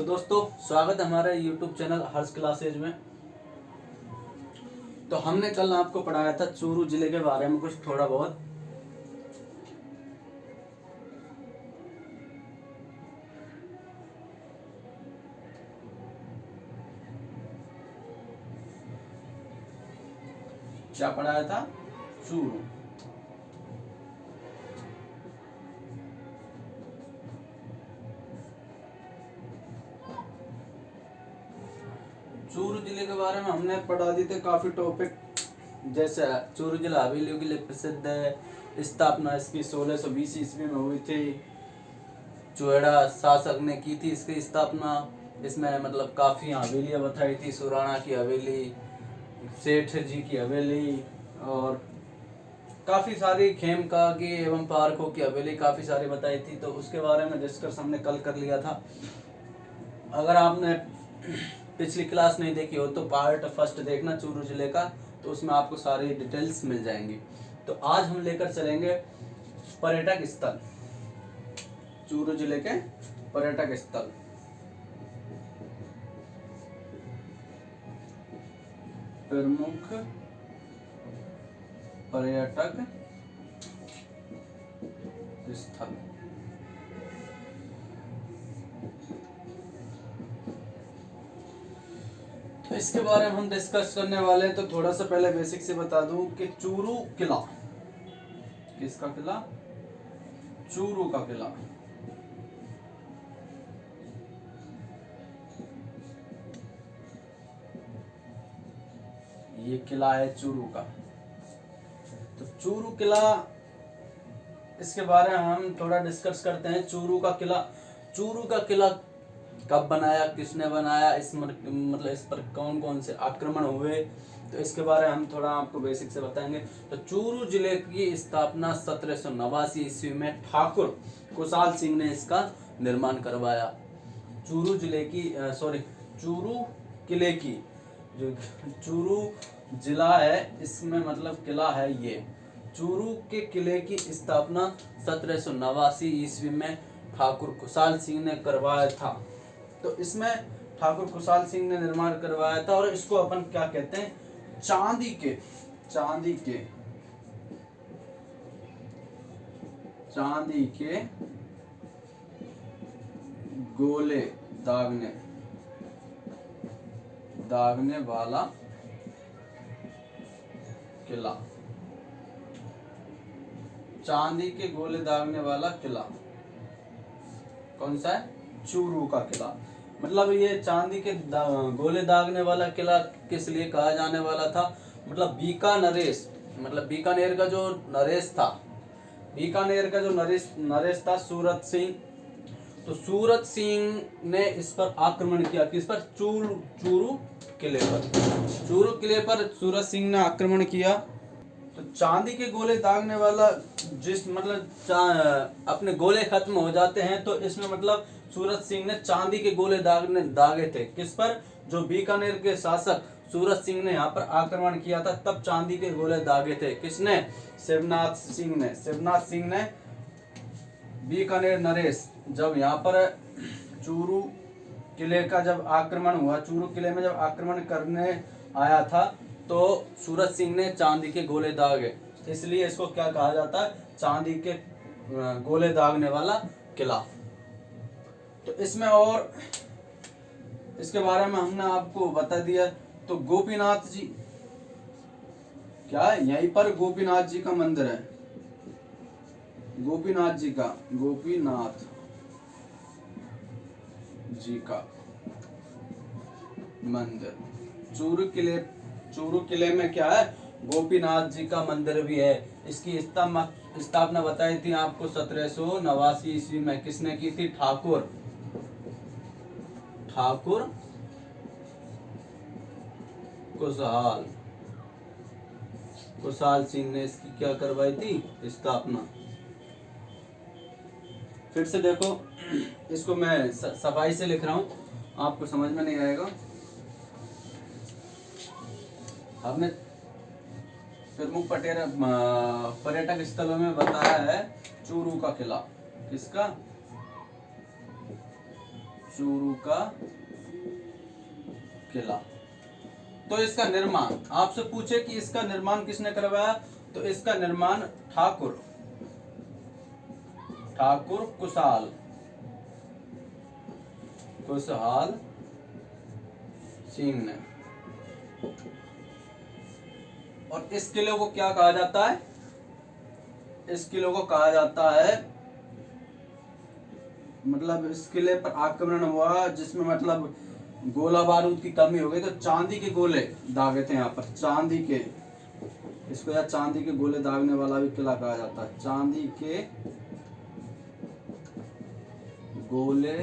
तो दोस्तों स्वागत है हमारे YouTube चैनल हर्ष क्लासेज में। तो हमने कल आपको पढ़ाया था चूरू जिले के बारे में कुछ थोड़ा बहुत। क्या पढ़ाया था? चूरू। चूरू जिले के बारे में हमने पढ़ा दी थे काफी टॉपिक, जैसे चूरू जिला हवेलियों के लिए प्रसिद्ध है। स्थापना इसकी 1620 ईस्वी में हुई थी। चुहेड़ा शासक ने की थी इसकी स्थापना। इसमें मतलब काफी हवेलियां बताई थी, सुराणा की हवेली, सेठ जी की हवेली और काफी सारी खेमका की एवं पार्कों की हवेली काफी सारी बताई थी। तो उसके बारे में डिस्कस हमने कल कर लिया था। अगर आपने पिछली क्लास नहीं देखी हो तो पार्ट फर्स्ट देखना चूरू जिले का, तो उसमें आपको सारी डिटेल्स मिल जाएंगी। तो आज हम लेकर चलेंगे पर्यटक स्थल, चूरू जिले के पर्यटक स्थल। प्रमुख पर्यटक स्थल। तो इसके बारे में हम डिस्कस करने वाले हैं। तो थोड़ा सा पहले बेसिक से बता दूं कि चूरू किला, किसका किला? चूरू का किला। ये किला है चूरू का। तो चूरू किला, इसके बारे में हम थोड़ा डिस्कस करते हैं। चूरू का किला कब बनाया, किसने बनाया, मतलब इस पर कौन कौन से आक्रमण हुए, तो इसके बारे में हम थोड़ा आपको बेसिक से बताएंगे। तो चूरू जिले की स्थापना 1789 ईस्वी में ठाकुर कुशाल सिंह ने इसका निर्माण करवाया। चूरू किले की, जो चूरू जिला है इसमें मतलब किला है ये। चूरू के किले की स्थापना 1789 ईस्वी में ठाकुर कुशाल सिंह ने करवाया था। तो इसमें ठाकुर कुशाल सिंह ने निर्माण करवाया था और इसको अपन क्या कहते हैं? चांदी के गोले दागने वाला किला। चांदी के गोले दागने वाला किला कौन सा है? चूरू का किला। मतलब ये चांदी के गोले दागने वाला किला किस लिए कहा जाने वाला था? मतलब बीकानेर का जो नरेश था सूरत सिंह। तो सूरत सिंह ने इस पर आक्रमण किया। किस पर? चूरू किले पर सूरत सिंह ने आक्रमण किया। तो चांदी के गोले दागने वाला, अपने गोले खत्म हो जाते हैं, तो इसमें मतलब सूरत सिंह ने चांदी के गोले दागे थे। किस पर? जो बीकानेर के शासक सूरत सिंह ने यहाँ पर आक्रमण किया था, तब चांदी के गोले दागे थे। किसने? शिवनाथ सिंह ने बीकानेर नरेश, जब यहाँ पर चूरू किले का जब आक्रमण हुआ, चूरू किले में जब आक्रमण करने आया था, तो सूरत सिंह ने चांदी के गोले दागे, इसलिए इसको क्या कहा जाता है? चांदी के गोले दागने वाला किला। तो इसमें और इसके बारे में हमने आपको बता दिया। तो गोपीनाथ जी, क्या है? यहीं पर गोपीनाथ जी का मंदिर है। गोपीनाथ जी का मंदिर चूरू किले में क्या है? गोपीनाथ जी का मंदिर भी है। इसकी स्थापना बताई थी आपको 1789 ईस्वी में। किसने की थी? ठाकुर कुशाल सिंह ने इसकी क्या करवाई थी? स्थापना। फिर से देखो, इसको मैं सफाई से लिख रहा हूं, आपको समझ में नहीं आएगा। हमने प्रमुख पर्यटक स्थलों में बताया है चूरू का किला। किसका? चूरू का किला। तो इसका निर्माण आपसे पूछे कि इसका निर्माण किसने करवाया, तो इसका निर्माण ठाकुर कुशाल सिंह ने। और इस किले को क्या कहा जाता है, इस किले को कहा जाता है, मतलब इस किले पर आक्रमण हुआ जिसमें मतलब गोला बारूद की कमी हो गई, तो चांदी के गोले दागे थे यहाँ पर, चांदी के, इसको या चांदी के गोले दागने वाला भी किला कहा जाता है। चांदी के गोले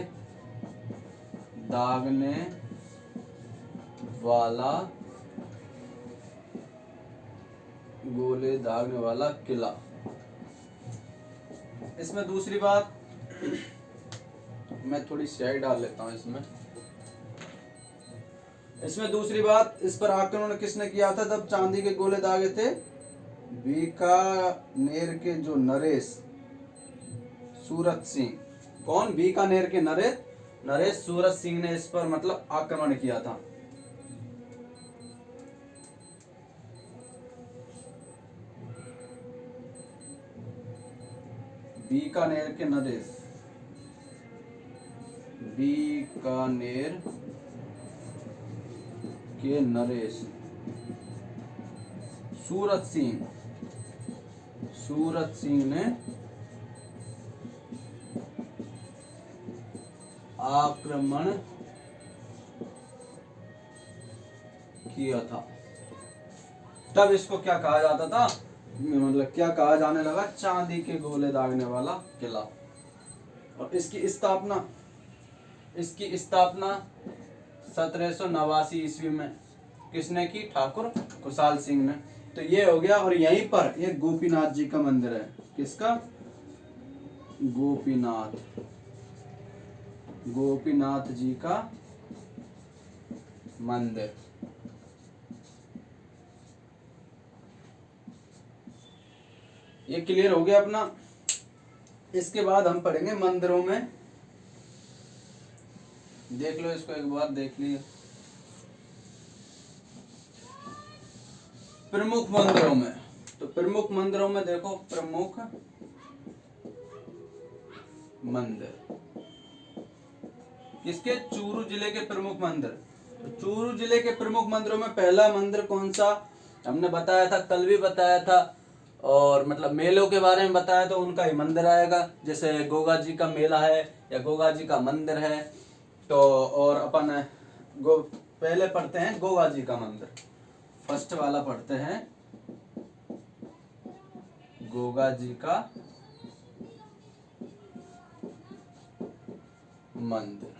दागने वाला किला। इसमें दूसरी बात, मैं थोड़ी स्याही डाल लेता हूं इसमें दूसरी बात, इस पर आक्रमण किसने किया था तब चांदी के गोले दागे थे, बीकानेर के जो नरेश सूरत सिंह। कौन, बीकानेर के नरेश सूरत सिंह ने इस पर मतलब आक्रमण किया था। बीकानेर के नरेश सूरत सिंह ने आक्रमण किया था। तब इसको क्या कहा जाता था, मतलब क्या कहा जाने लगा, चांदी के गोले दागने वाला किला। और इसकी स्थापना 1789 ईस्वी में किसने की, ठाकुर कुशाल सिंह ने। तो ये हो गया। और यहीं पर ये गोपीनाथ जी का मंदिर है, किसका, गोपीनाथ जी का मंदिर। ये क्लियर हो गया अपना। इसके बाद हम पढ़ेंगे मंदिरों में, देख लो इसको एक बार देख लिया। प्रमुख मंदिरों में, तो प्रमुख मंदिरों में देखो, प्रमुख मंदिर किसके, चूरू जिले के प्रमुख मंदिर। तो चूरू जिले के प्रमुख मंदिरों में पहला मंदिर कौन सा, हमने बताया था, कल भी बताया था, और मतलब मेलों के बारे में बताया तो उनका ही मंदिर आएगा। जैसे गोगा जी का मेला है या गोगा जी का मंदिर है, तो और अपन पहले पढ़ते हैं गोगा जी का मंदिर, फर्स्ट वाला पढ़ते हैं गोगा जी का मंदिर।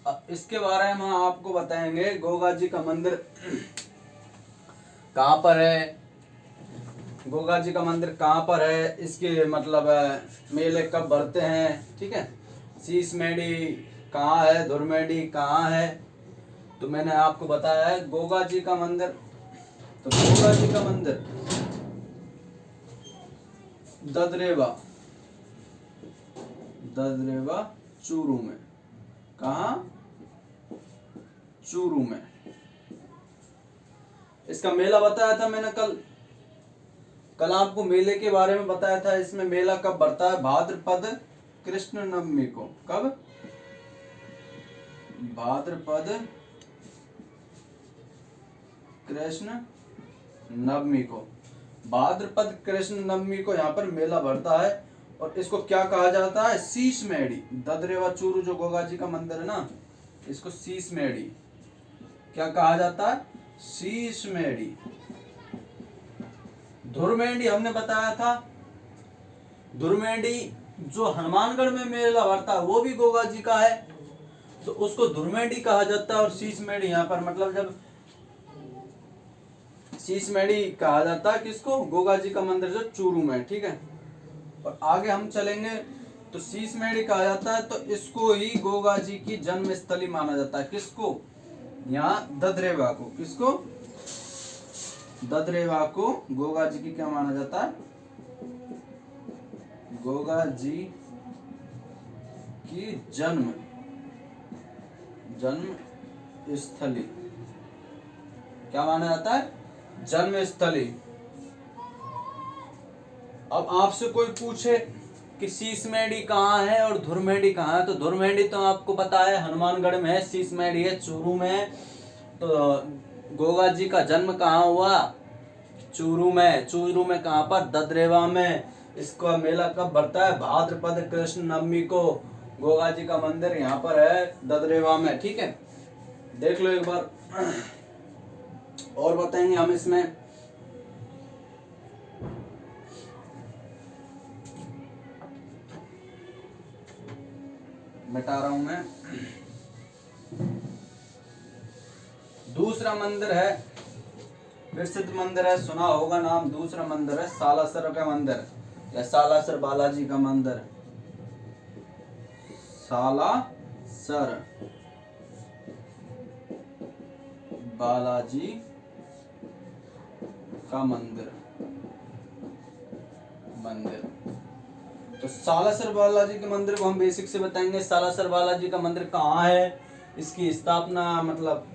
अब इसके बारे में हम आपको बताएंगे गोगा जी का मंदिर कहाँ पर है, गोगा जी का मंदिर कहाँ पर है, इसके मतलब मेले कब भरते हैं, ठीक है, शीश मेढ़ी कहाँ है, धुरमेढ़ी कहाँ है। तो मैंने आपको बताया है गोगा जी का मंदिर। तो गोगा जी का मंदिर ददरेवा चूरू में, कहाँ, चूरू में। इसका मेला बताया था मैंने कल आपको मेले के बारे में बताया था। इसमें मेला कब बढ़ता है, भाद्रपद कृष्ण नवमी को। कब, भाद्रपद कृष्ण नवमी को, भाद्रपद कृष्ण नवमी को यहाँ पर मेला भरता है। और इसको क्या कहा जाता है, शीश मेढ़ी। ददरेवा चूरू जो गोगा जी का मंदिर है ना, इसको शीश मेढ़ी क्या कहा जाता है, शीश मेढ़ी। धुरमेंडी हमने बताया था, धुरमेंडी जो हनुमानगढ़ में मेला भरता है वो भी गोगा जी का है, तो उसको धुरमेंडी कहा जाता है। और शीश मेढ़ी यहाँ पर मतलब जब शीश मेढ़ी कहा जाता है किसको, गोगा जी का मंदिर जो चूरू में, ठीक है। और आगे हम चलेंगे तो शीश मेढ़ी कहा जाता है, तो इसको ही गोगा जी की जन्म स्थली माना जाता है। किसको, यहाँ ददरेवा को, किसको, ददरेवा को गोगा जी की क्या माना जाता है, गोगा जी की जन्म स्थली, क्या माना जाता है? जन्म स्थली। अब आपसे कोई पूछे कि शीशमेड़ी कहाँ है और धुरमेड़ी कहाँ है, तो धुरमेड़ी तो आपको पता है हनुमानगढ़ में है, शीशमेड़ी है चूरू में है। तो गोगा जी का जन्म कहाँ हुआ? चूरू में। चूरू में कहाँ पर? ददरेवा में। इसका मेला कब बढ़ता है? भाद्रपद कृष्ण नवमी को। गोगा जी का मंदिर यहाँ पर है ददरेवा में, ठीक है, देख लो एक बार। और बताएंगे हम इसमें, मिटा रहा हूं मैं। दूसरा मंदिर है, प्रसिद्ध मंदिर है, सुना होगा नाम। दूसरा मंदिर है सालासर का मंदिर या सालासर बालाजी का मंदिर। सालासर बालाजी का मंदिर। तो सालासर बालाजी के मंदिर को हम बेसिक से बताएंगे। सालासर बालाजी का मंदिर कहाँ है, इसकी स्थापना मतलब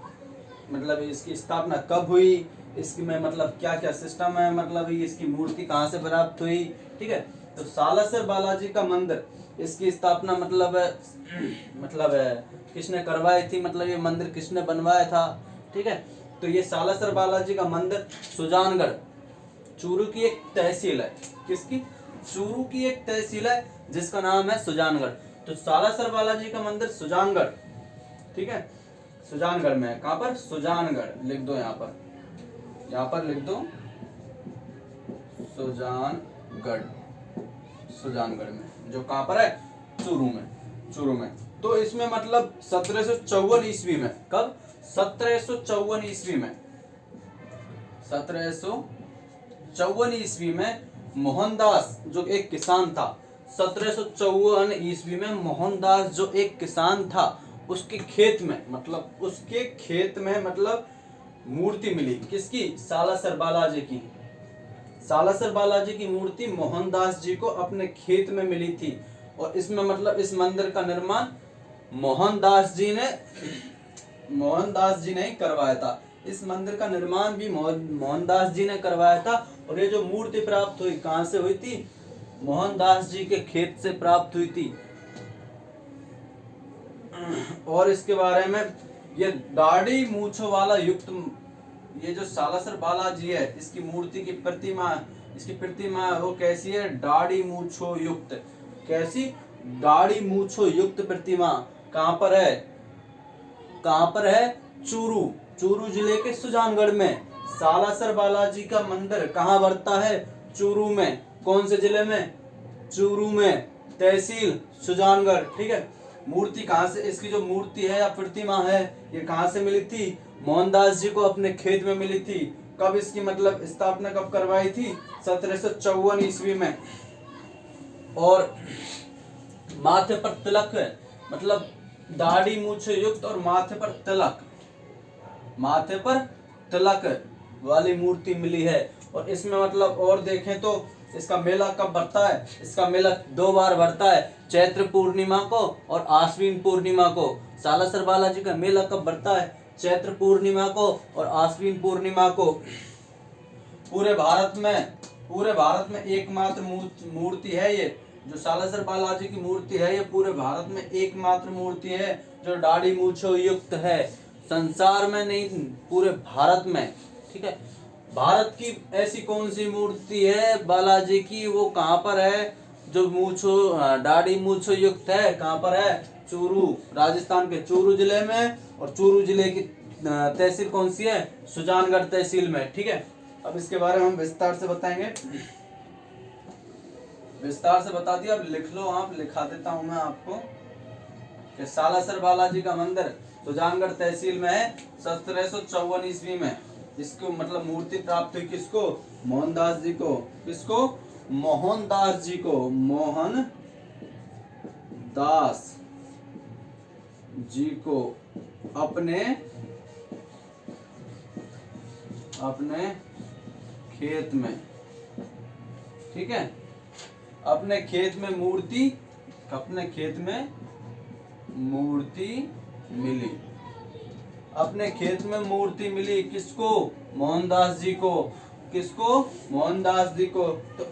इसकी स्थापना कब हुई, इसकी में मतलब क्या क्या सिस्टम है, मतलब इसकी मूर्ति कहाँ से प्राप्त हुई, ठीक है। तो सालासर बालाजी का मंदिर, इसकी स्थापना मतलब किसने करवाई थी, मतलब ये मंदिर किसने बनवाया था, ठीक है। तो ये सालासर बालाजी का मंदिर सुजानगढ़, चूरू की एक तहसील है। किसकी? चूरू की एक तहसील है जिसका नाम है सुजानगढ़। तो सालासर बालाजी का मंदिर सुजानगढ़, ठीक है, सुजानगढ़ में है। कहाँ पर? सुजानगढ़ लिख दो, यहाँ पर लिख दो सुजानगढ़ में, जो कहाँ पर है? चूरू में। तो इसमें मतलब 1754 ईस्वी में, कब? 1754 ईस्वी में, 1754 ईस्वी में मोहनदास जो एक किसान था, 1754 ईस्वी में मोहनदास जो एक किसान था, उसके खेत में मतलब मूर्ति मिली। किसकी? सालासर बालाजी की। सालासर बालाजी की मूर्ति मोहनदास जी को अपने खेत में मिली थी। और इसमें मतलब इस मंदिर का निर्माण मोहनदास जी ने ही करवाया था। इस मंदिर का निर्माण भी मोहनदास जी ने करवाया था। और ये जो मूर्ति प्राप्त हुई, कहाँ से हुई थी? मोहनदास जी के खेत से प्राप्त हुई थी। और इसके बारे में, ये दाढ़ी मूछों वाला युक्त, ये जो सालासर बालाजी है, इसकी मूर्ति की प्रतिमा वो कैसी है? दाढ़ी मूछों युक्त। कैसी? दाढ़ी मूछों युक्त प्रतिमा। कहाँ पर है? चूरू जिले के सुजानगढ़ में। सालासर बालाजी का मंदिर कहाँ बढ़ता है? चूरू में। कौन से जिले में? चूरू में, तहसील सुजानगढ़, ठीक है। मूर्ति कहाँ से, इसकी जो मूर्ति है या प्रतिमा है, ये कहाँ से मिली थी? मोहनदास जी को अपने खेत में मिली थी। कब इसकी मतलब स्थापना कब करवाई थी? 1754 ईस्वी में। और माथे पर तिलक है, मतलब दाढ़ी मूछे युक्त और माथे पर तिलक वाली मूर्ति मिली है। और इसमें मतलब और देखें तो इसका मेला कब बढ़ता है? इसका मेला 2 बार बढ़ता है, चैत्र पूर्णिमा को और आश्विन पूर्णिमा को। सालासर बालाजी का मेला कब बढ़ता है? चैत्र पूर्णिमा को और आश्विन पूर्णिमा को। पूरे भारत में एकमात्र मूर्ति है ये, जो सालासर बालाजी की मूर्ति है, ये पूरे भारत में एकमात्र मूर्ति है जो दाढ़ी मूछों युक्त है। संसार में नहीं, पूरे भारत में, ठीक है। भारत की ऐसी कौन सी मूर्ति है बालाजी की, वो कहाँ पर है, जो दाढ़ी मूछों युक्त है? कहाँ पर है? चूरू, राजस्थान के चूरू जिले में। और चूरू जिले की तहसील कौन सी है? सुजानगढ़ तहसील में, ठीक है। अब इसके बारे में हम विस्तार से बताएंगे, विस्तार से बता दिया। अब लिख लो, आप लिखा देता हूं मैं आपको कि सालासर बालाजी का मंदिर सुजानगढ़ तहसील में है 1754 ईस्वी में। इसको मतलब मूर्ति प्राप्त हुई किसको? मोहनदास जी को। किसको? मोहनदास जी को। मोहनदास जी को अपने खेत में, ठीक है, अपने खेत में मूर्ति मिली। अपने खेत में मूर्ति मिली किसको? मोहनदास जी को। किसको? मोहनदास जी को। तो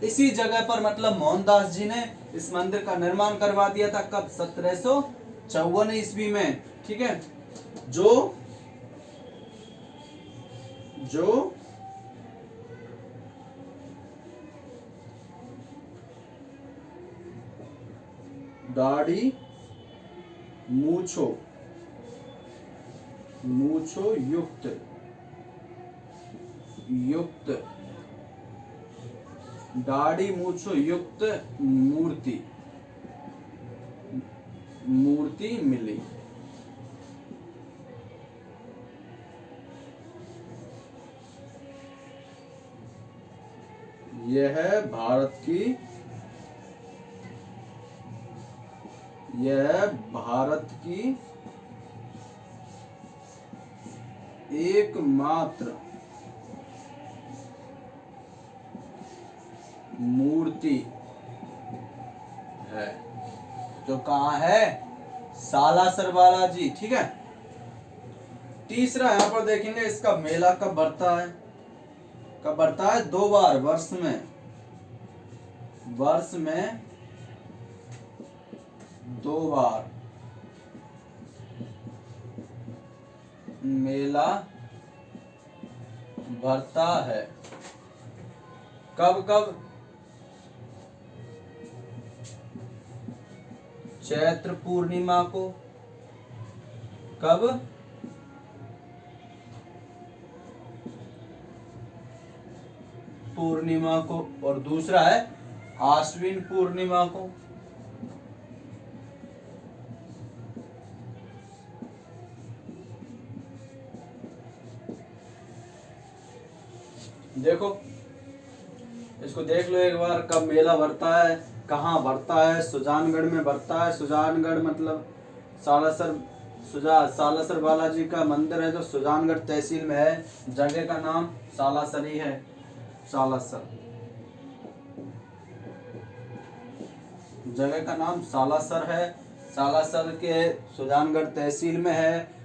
इसी जगह पर मतलब मोहनदास जी ने इस मंदिर का निर्माण करवा दिया था। कब? 1754 ईस्वी में। ठीक है। जो दाढ़ी मूछो युक्त दाढ़ी मूछो युक्त मूर्ति मिली। यह भारत की एकमात्र मूर्ति है जो कहाँ है? सालासर बालाजी। ठीक है। तीसरा यहाँ पर देखेंगे, इसका मेला कब भरता है? 2 बार वर्ष में 2 बार मेला भरता है। कब? चैत्र पूर्णिमा को। कब? पूर्णिमा को। और दूसरा है आश्विन पूर्णिमा को। देखो इसको देख लो एक बार, कब मेला भरता है, कहाँ भरता है? सुजानगढ़ में भरता है। सुजानगढ़ मतलब सालासर बालाजी का मंदिर है जो सुजानगढ़ तहसील में है। जगह का नाम सालासर ही है। सालासर, जगह का नाम सालासर है। सालासर के सुजानगढ़ तहसील में है।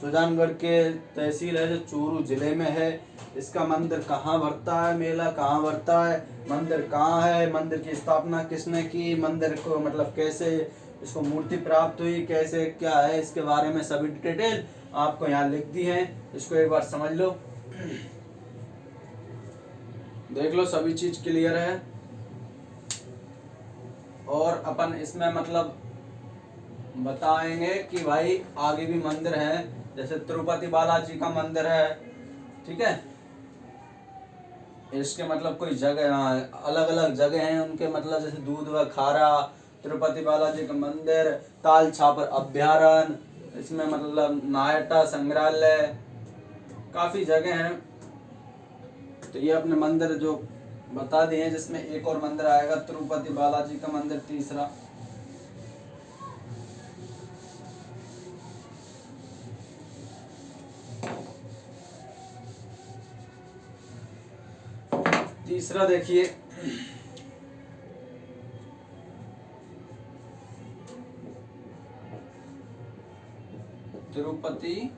सुजानगढ़ के तहसील है जो चूरू जिले में है। इसका मंदिर कहाँ भरता है? मेला कहाँ भरता है? मंदिर कहाँ है? मंदिर की स्थापना किसने की? मंदिर को मतलब कैसे इसको मूर्ति प्राप्त हुई, कैसे क्या है, इसके बारे में सभी डिटेल आपको यहाँ लिख दी है। इसको एक बार समझ लो, देख लो, सभी चीज क्लियर है। और अपन इसमें मतलब बताएंगे कि भाई आगे भी मंदिर है, जैसे तिरुपति बालाजी का मंदिर है। ठीक है। इसके मतलब कोई जगह अलग अलग जगह हैं उनके, मतलब जैसे दूध व खारा, तिरुपति बालाजी का मंदिर, ताल छापर अभ्यारण्य, इसमें मतलब नायटा संग्रहालय, काफी जगह हैं। तो ये अपने मंदिर जो बता दिए हैं, जिसमें एक और मंदिर आएगा तिरुपति बालाजी का मंदिर, तीसरा। तीसरा देखिए, तिरुपति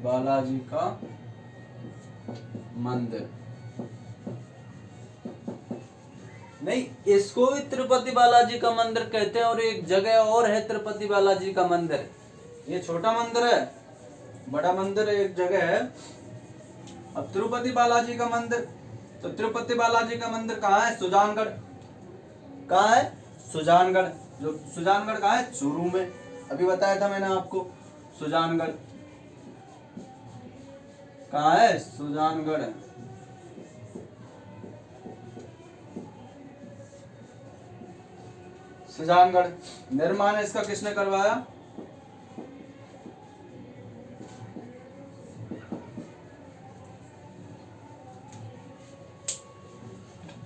बालाजी का मंदिर। नहीं, इसको भी तिरुपति बालाजी का मंदिर कहते हैं। और एक जगह और है तिरुपति बालाजी का मंदिर, ये छोटा मंदिर है, बड़ा मंदिर एक जगह है। अब तिरुपति बालाजी का मंदिर, तो तिरुपति बालाजी का मंदिर कहाँ है? सुजानगढ़। कहाँ है? सुजानगढ़। जो सुजानगढ़ कहाँ है? चूरू में। अभी बताया था मैंने आपको। सुजानगढ़ कहाँ है? सुजानगढ़। सुजानगढ़। निर्माण इसका किसने करवाया?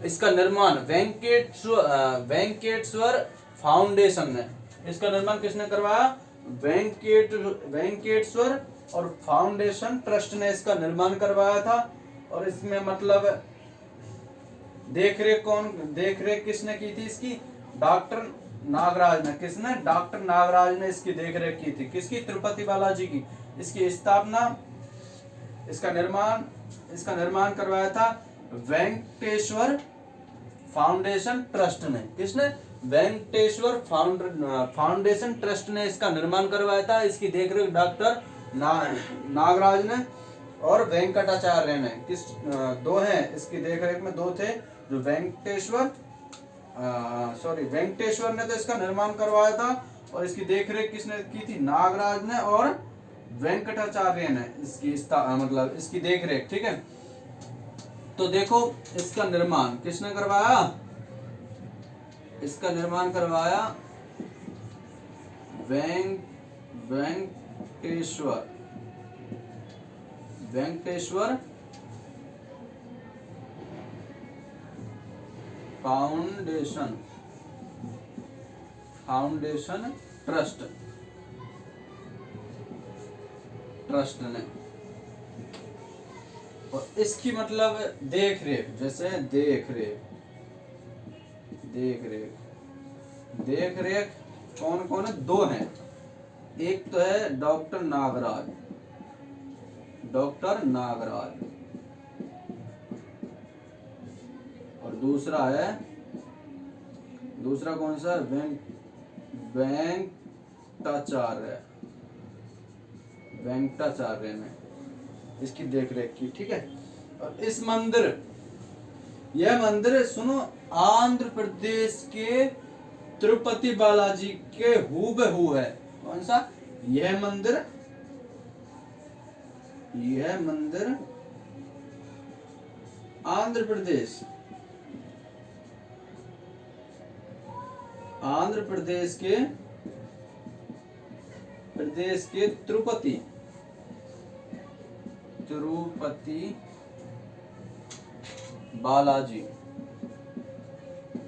इसका निर्माण वेंकटेश्वर फाउंडेशन ने। इसका निर्माण किसने करवाया? वेंकटेश्वर और फाउंडेशन ट्रस्ट ने इसका निर्माण करवाया था। और इसमें मतलब देख रेख किसने की थी इसकी? डॉक्टर नागराज ने। किसने? डॉक्टर नागराज ने इसकी देख रेख की थी। किसकी? तिरुपति बालाजी की। इसकी स्थापना, इसका निर्माण करवाया था वेंकटेश्वर फाउंडेशन ट्रस्ट ने। किसने? वेंकटेश्वर फाउंडेशन ट्रस्ट ने इसका निर्माण करवाया था। इसकी देखरेख डॉक्टर नागराज ने और वेंकटाचार्य ने। दो हैं इसकी देखरेख में, दो थे जो वेंकटेश्वर ने तो इसका निर्माण करवाया था और इसकी देखरेख किसने की थी? नागराज ने और वेंकटाचार्य ने इसकी देखरेख। ठीक है, तो देखो इसका निर्माण किसने करवाया? इसका निर्माण करवाया वेंकटेश्वर फाउंडेशन ट्रस्ट ने। और इसकी मतलब देख रेख, जैसे देख रेख कौन कौन है? दो हैं। एक तो है डॉक्टर नागराज और दूसरा कौन सा? वेंकटाचार्य ने इसकी देखरेख की। ठीक है, और यह मंदिर सुनो, आंध्र प्रदेश के तिरुपति बालाजी के हूबहू है। कौन सा? यह मंदिर आंध्र प्रदेश के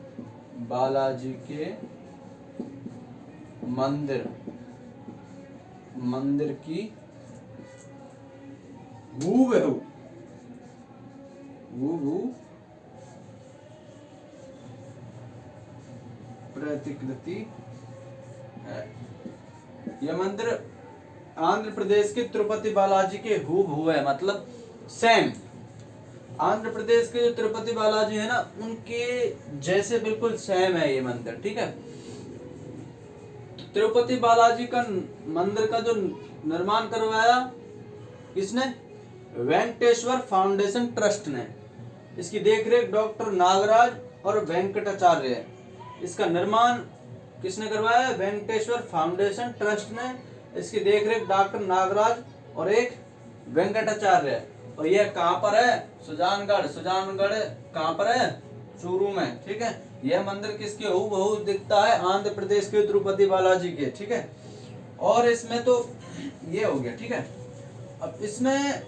तिरुपति बालाजी के मंदिर की हूबहू प्रतिकृति है। यह मंदिर आंध्र प्रदेश के तिरुपति बालाजी के हूबहू है, मतलब सेम। आंध्र प्रदेश के जो तिरुपति बालाजी है ना, उनके जैसे बिल्कुल सेम है ये मंदिर। ठीक है, तिरुपति बालाजी का मंदिर का जो निर्माण करवाया किसने? वेंकटेश्वर फाउंडेशन ट्रस्ट ने। इसकी देखरेख डॉक्टर नागराज और वेंकटाचार्य। इसका निर्माण किसने करवाया? वेंकटेश्वर फाउंडेशन ट्रस्ट ने। इसकी देखरेख डॉक्टर नागराज और एक वेंकटाचार्य। और यह कहाँ पर है? सुजानगढ़ कहाँ पर है? चूरू में। ठीक है, यह मंदिर किसके हूबहू दिखता है? आंध्र प्रदेश के तिरुपति बालाजी के। ठीक है, और इसमें तो ये हो गया। ठीक है, अब इसमें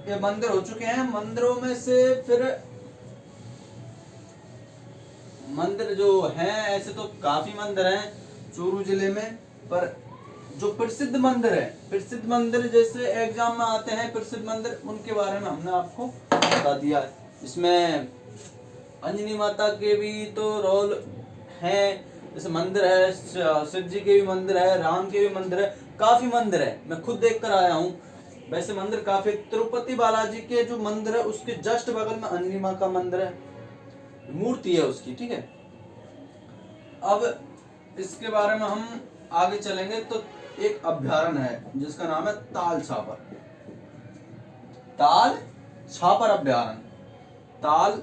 ये मंदिर हो चुके हैं। मंदिरों में से फिर मंदिर जो हैं, ऐसे तो काफी मंदिर हैं चूरू जिले में, पर जो प्रसिद्ध मंदिर जैसे एग्जाम में आते हैं प्रसिद्ध मंदिर, उनके बारे में हमने आपको बता दिया है। इसमें अंजनी माता के भी तो रोल हैं, जैसे मंदिर है, शिव जी के भी मंदिर है, राम के भी मंदिर है, काफी मंदिर है। मैं खुद देख कर आया हूँ। वैसे मंदिर काफी, तिरुपति बालाजी के जो मंदिर है उसके जस्ट बगल में अंजनी माँ का मंदिर है, मूर्ति है उसकी। ठीक है, अब इसके बारे में हम आगे चलेंगे तो एक अभ्यारण्य है जिसका नाम है ताल छापर अभ्यारण्य। ताल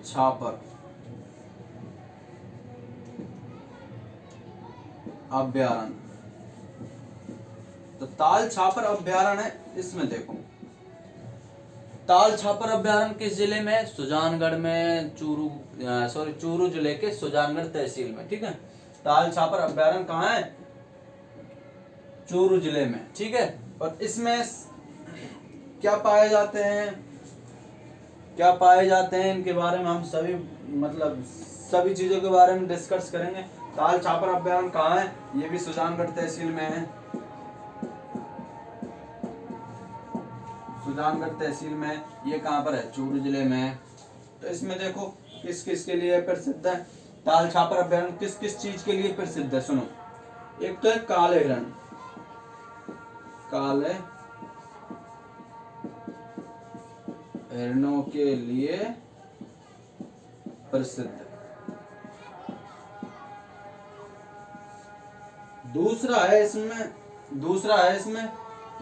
छापर अभ्यारण्य। तो ताल छापर अभ्यारण्य है, इसमें देखो ताल छापर अभ्यारण्य किस जिले में है? सुजानगढ़ में, चूरू जिले के सुजानगढ़ तहसील में। ठीक है, ताल छापर अभ्यारण्य कहाँ है? चूरू जिले में। ठीक है, और इसमें क्या पाए जाते हैं इनके बारे में हम सभी चीजों के बारे में डिस्कस करेंगे। ताल छापर अभ्यारण्य कहाँ है? ये भी सुजानगढ़ तहसील में है। सुजानगढ़ तहसील में, ये कहाँ पर है, चूरू जिले में है। तो इसमें देखो किस किस के लिए प्रसिद्ध है, ताल छापर अभ्यारण्य किस किस चीज के लिए प्रसिद्ध है, सुनो। एक तो है काले हिरण, काले हिरणों के लिए प्रसिद्ध है। दूसरा है इसमें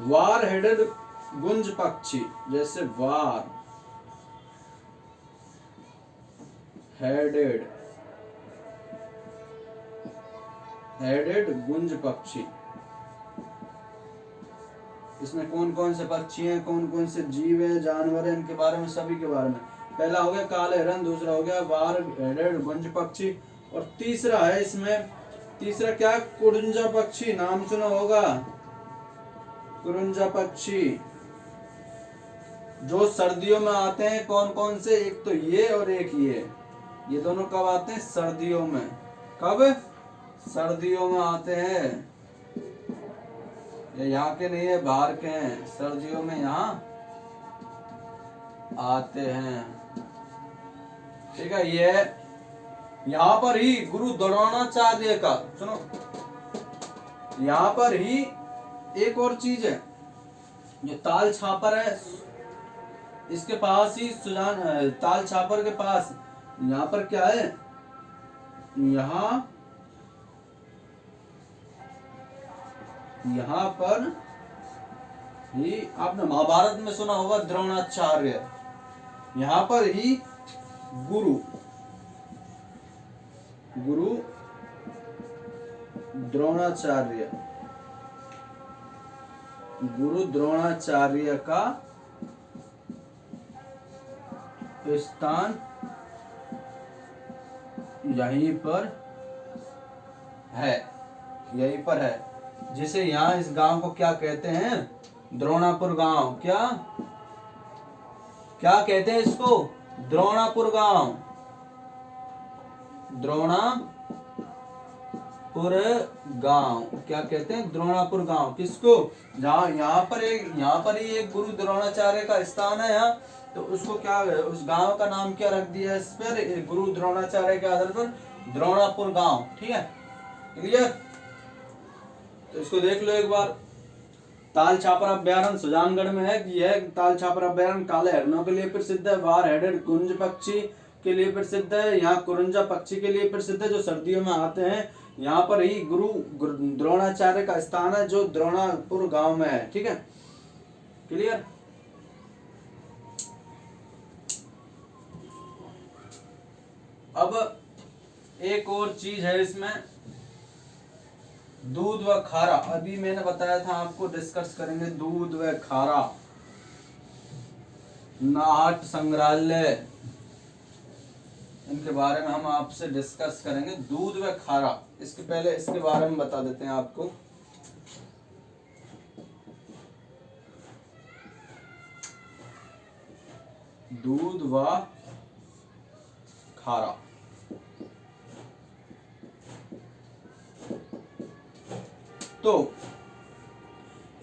वार हेडेड गुंज पक्षी, जैसे वार हेडेड गुंज पक्षी। इसमें कौन कौन से पक्षी हैं, कौन कौन से जीव हैं, जानवर हैं, इनके बारे में, सभी के बारे में। पहला हो गया काले हिरण, दूसरा हो गया वार हेडेड गुंज पक्षी, और तीसरा है इसमें, तीसरा क्या, कुरुंजा पक्षी, नाम सुना होगा, कुरुंजा पक्षी, जो सर्दियों में आते हैं। कौन कौन से, एक तो ये और एक ये दोनों कब आते हैं, सर्दियों में। कब, सर्दियों में आते हैं। ये यहाँ के नहीं है, बाहर के हैं, सर्दियों में यहाँ आते हैं, ठीक है। ये यहाँ पर ही गुरु द्रोणाचार्य का, सुनो, यहाँ पर ही एक और चीज है, जो ताल छापर है, इसके पास ही ताल छापर के पास यहाँ पर क्या है, यहाँ पर ही आपने महाभारत में सुना होगा द्रोणाचार्य, यहाँ पर ही गुरु द्रोणाचार्य का स्थान यहीं पर है, जिसे यहाँ इस गांव को क्या कहते हैं, द्रोणापुर गांव। क्या कहते हैं इसको, द्रोणापुर गांव, क्या कहते हैं, द्रोणापुर गांव। किसको, जहाँ यहाँ पर ही एक गुरु द्रोणाचार्य का स्थान है यहाँ, तो उसको क्या, उस गांव का नाम क्या रख दिया इस पर, गुरु द्रोणाचार्य के आधार पर द्रोणापुर गांव, ठीक है, क्लियर। तो इसको देख लो एक बार। ताल छापर अभ्यारण्य सुजानगढ़ में है, यह ताल छापर अभ्यारण्य काले हिरणों के लिए प्रसिद्ध है, वार हेडेड गुंज पक्षी के लिए प्रसिद्ध है, यहाँ कुरुंजा पक्षी के लिए प्रसिद्ध है, जो सर्दियों में आते हैं। यहाँ पर ही गुरु द्रोणाचार्य का स्थान है, जो द्रोणापुर गांव में है, ठीक है, क्लियर। अब एक और चीज है इसमें, दूध व खारा। अभी मैंने बताया था आपको, डिस्कस करेंगे दूध व खारा, नाहट संग्रहालय, इनके बारे में हम आपसे डिस्कस करेंगे। दूध व खारा, इसके पहले इसके बारे में बता देते हैं आपको। दूध व खारा, तो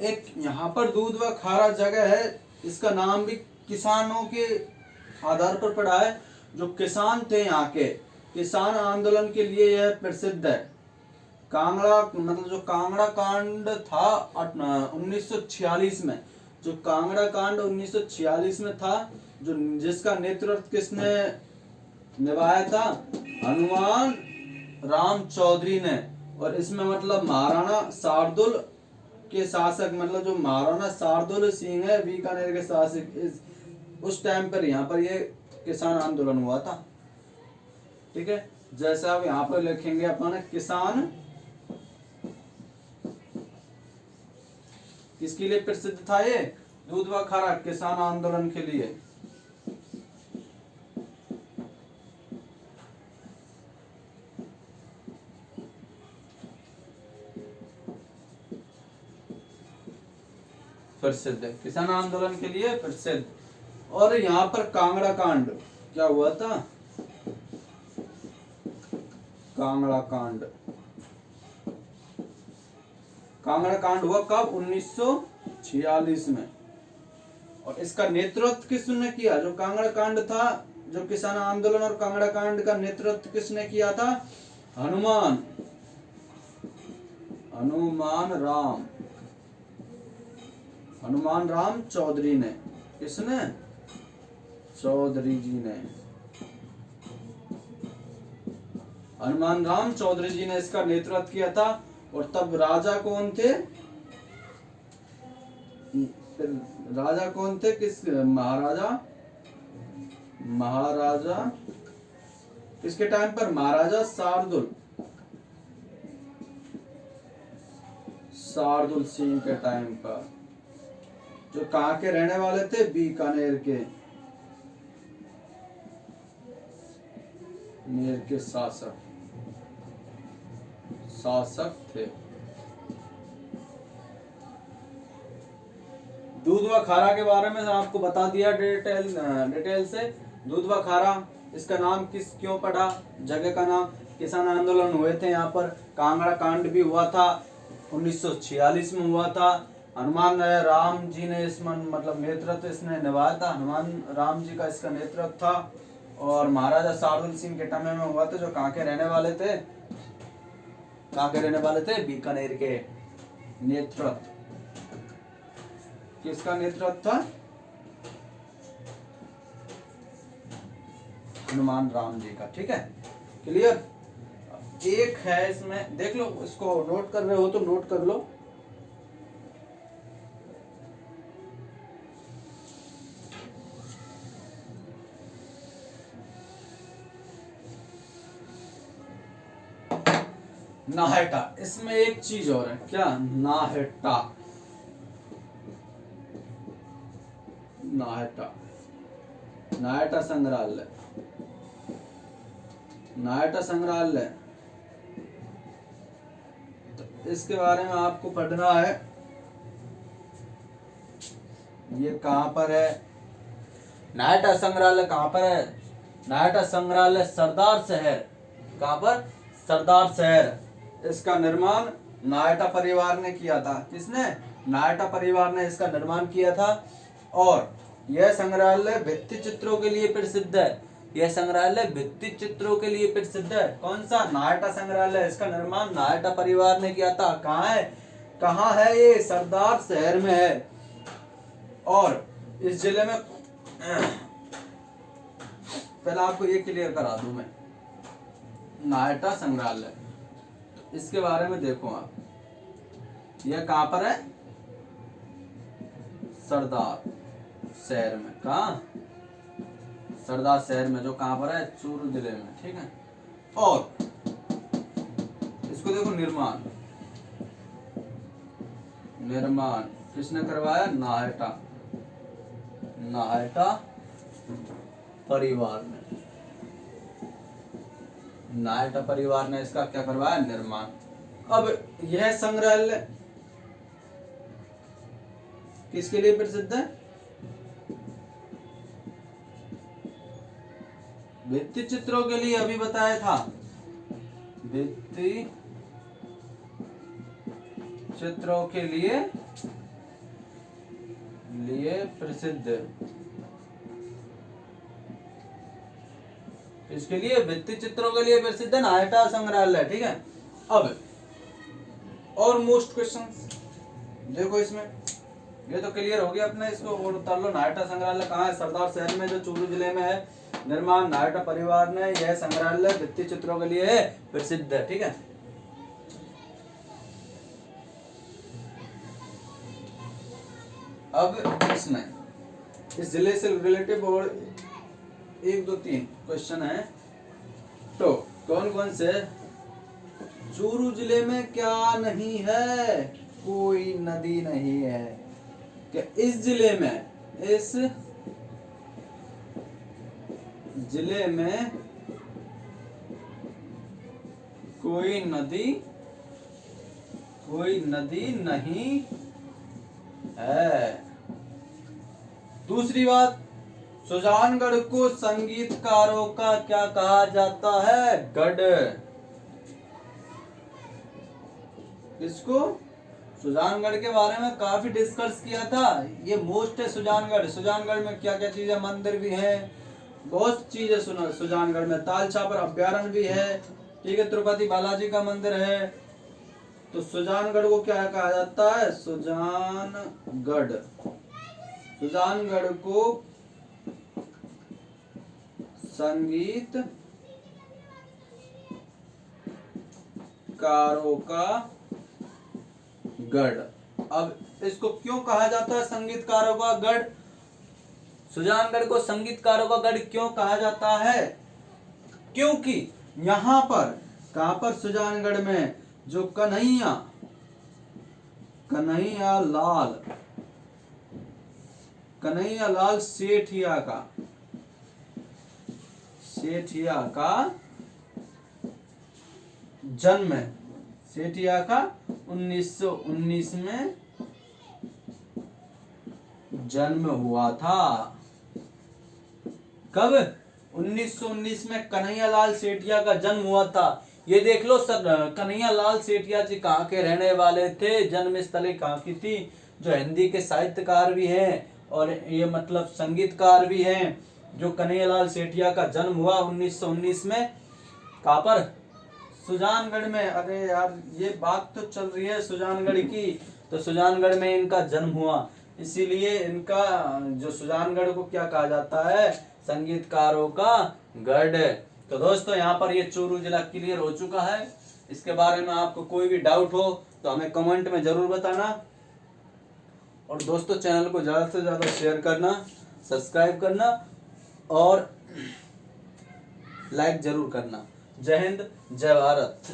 एक यहाँ पर दूध व खारा जगह है, इसका नाम भी किसानों के आधार पर पड़ा है। जो किसान थे यहाँ के, किसान आंदोलन के लिए यह प्रसिद्ध है। कांगड़ा, मतलब जो कांगड़ा कांड था 1946 में, जो कांगड़ा कांड 1946 में था, जो जिसका नेतृत्व किसने निभाया था, हनुमान राम चौधरी ने। और इसमें मतलब महाराणा शार्दुल के शासक, मतलब जो महाराणा शार्दुल सिंह है बीकानेर के शासक, उस टाइम पर यहाँ पर ये किसान आंदोलन हुआ था, ठीक है। जैसे आप यहाँ पर लिखेंगे अपन, किसान किसके लिए प्रसिद्ध था ये, दूध व खारा, किसान आंदोलन के लिए। प्रसिद्ध है, किसान आंदोलन के लिए प्रसिद्ध। और यहाँ पर कांगड़ा कांड क्या हुआ था, कांगड़ा कांड हुआ कब, 1946 में। और इसका नेतृत्व किसने किया? जो कांगड़ा कांड था, जो किसान आंदोलन और कांगड़ा कांड का नेतृत्व किसने किया था? हनुमान राम चौधरी ने। किसने? चौधरी जी ने, हनुमान राम चौधरी जी ने इसका नेतृत्व किया था। और तब राजा कौन थे? राजा कौन थे? किस महाराजा किसके टाइम पर? महाराजा शार्दुल सिंह के टाइम पर, जो कहाँ के रहने वाले थे? बीकानेर के शासक थे। दूध व खारा के बारे में आपको बता दिया डिटेल से। दूध व खारा, इसका नाम क्यों पड़ा? जगह का नाम, किसान आंदोलन हुए थे यहाँ पर, कांगड़ा कांड भी हुआ था 1946 में हुआ था। हनुमान राम जी ने मतलब नेतृत्व इसने निभाया था, हनुमान राम जी का इसका नेतृत्व था। और महाराजा शार्दुल सिंह के टाइम में हुआ था, जो कहाँ के रहने वाले थे? बीकानेर के। नेतृत्व किसका नेतृत्व था? हनुमान राम जी का। ठीक है, क्लियर? एक है इसमें, देख लो, इसको नोट कर रहे हो तो नोट कर लो। नाहेटा, इसमें एक चीज और है। क्या? नाहेटा संग्रहालय, तो इसके बारे में आपको पढ़ना है। ये कहाँ पर है? नाहेटा संग्रहालय कहाँ पर है? नाहेटा संग्रहालय सरदार शहर। कहाँ पर? सरदार शहर। इसका निर्माण नाहेटा परिवार ने किया था। किसने? नाहेटा परिवार ने इसका निर्माण किया था। और यह संग्रहालय भित्ति चित्रों के लिए प्रसिद्ध है। यह संग्रहालय भित्ति चित्रों के लिए प्रसिद्ध है। कौन सा? नाहेटा संग्रहालय। इसका निर्माण नाहेटा परिवार ने किया था। कहाँ है ये? सरदार शहर में है। और इस जिले में, पहले आपको ये क्लियर करा दूं मैं, नाहेटा संग्रहालय, इसके बारे में देखो आप। यह कहाँ पर है? सरदार शहर में। कहाँ? सरदार शहर में, जो कहाँ पर है? चूरू जिले में। ठीक है। और इसको देखो, निर्माण किसने करवाया? नाहेटा परिवार ने। नाहेटा परिवार ने इसका क्या करवाया? निर्माण। अब यह संग्रहालय किसके लिए प्रसिद्ध है? भित्ति चित्रों के लिए। अभी बताया था, भित्ति चित्रों के लिए प्रसिद्ध। इसके लिए भित्ति चित्रों के लिए प्रसिद्ध है नाहेटा संग्रहालय। ठीक है। अब और मोस्ट क्वेश्चंस देखो इसमें, ये तो क्लियर हो गया अपने, इसको और उतार लो। नाहेटा संग्रहालय कहाँ है? सरदार शहर में, जो चूरू जिले में है। निर्माण नाहेटा परिवार ने। यह संग्रहालय भित्ति चित्रों के लिए प्रसिद्ध है। ठीक है। अब इसमें इस जिले से रिलेटिव और 1 2 3 क्वेश्चन है। तो कौन कौन से? चूरू जिले में क्या नहीं है? कोई नदी नहीं है। क्या इस जिले में कोई नदी नहीं है। दूसरी बात, सुजानगढ़ को संगीतकारों का क्या कहा जाता है? गढ़। किसको? सुजानगढ़ के बारे में काफी डिस्कस किया था। ये मोस्ट है सुजानगढ़। सुजानगढ़ में क्या क्या चीजें, मंदिर भी है, बहुत चीजें सुजानगढ़ में। ताल छापर अभ्यारण्य भी है, ठीक है, तिरुपति बालाजी का मंदिर है। तो सुजानगढ़ को क्या कहा जाता है? सुजानगढ़, सुजानगढ़ को संगीत कारों का गढ़। अब इसको क्यों कहा जाता है संगीतकारों का गढ़? सुजानगढ़ को संगीतकारों का गढ़ क्यों कहा जाता है? क्योंकि यहाँ पर, कहां पर? सुजानगढ़ में जो कन्हैया लाल सेठिया का जन्म है। सेठिया का 1919 में जन्म हुआ था। कब? 1919 में कन्हैया लाल सेठिया का जन्म हुआ था। ये देख लो सर, कन्हैया लाल सेठिया जी कहाँ के रहने वाले थे, जन्म स्थली कहाँ की थी? जो हिंदी के साहित्यकार भी हैं और ये मतलब संगीतकार भी हैं। जो कन्हैया लाल सेठिया का जन्म हुआ 1919 में, कहाँ पर? सुजानगढ़ में। अरे यार, ये बात तो चल रही है सुजानगढ़ की, तो सुजानगढ़ में इनका जन्म हुआ, इसीलिए इनका जो सुजानगढ़ को क्या कहा जाता है? संगीतकारों का गढ़। तो दोस्तों, यहाँ पर ये चूरू जिला क्लियर हो चुका है। इसके बारे में आपको कोई भी डाउट हो तो हमें कमेंट में जरूर बताना। और दोस्तों, चैनल को ज़्यादा से ज़्यादा शेयर करना, सब्सक्राइब करना और लाइक जरूर करना। जय हिंद, जय भारत।